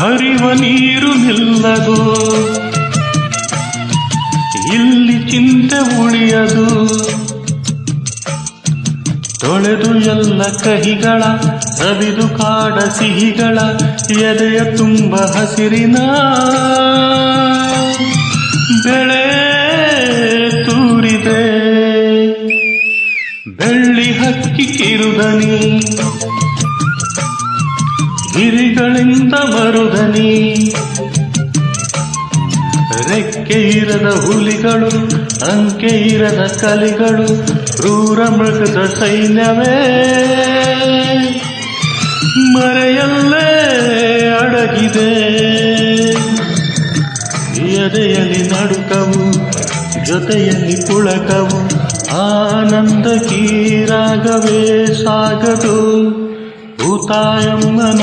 ಹರಿವ ನೀರು ನಿಲ್ಲದು, ಇಲ್ಲಿ ಚಿಂತೆ ಉಳಿಯದು. ತೊಳೆದು ಎಲ್ಲ ಕಹಿಗಳ ಸವಿದು ಕಾಡ ಸಿಹಿಗಳ ಎದೆಯ ತುಂಬ ಹಸಿರಿನ ಬೆಳೆ ತೂರಿದೆ. ಬೆಳ್ಳಿ ಹಕ್ಕಿ ಕಿರುದನಿ, ಗಿರಿಗಳಿಂದ ಮರುದನಿ. ರೆಕ್ಕೆ ಇರದ ಹುಲಿಗಳು, ಅಂಕೆ ಇರದ ಕಲಿಗಳು, ಕ್ರೂರ ಮೃಗದ ಸೈನ್ಯವೇ ಮರೆಯಲ್ಲೇ ಅಡಗಿದೆ. ಎದೆಯಲ್ಲಿ ನಡುಕವು, ಜೊತೆಯಲ್ಲಿ ಪುಳಕವು, ಆನಂದ ಕೀರಾಗವೇ ಸಾಗದು ಭೂತಾಯಮ್ಮನ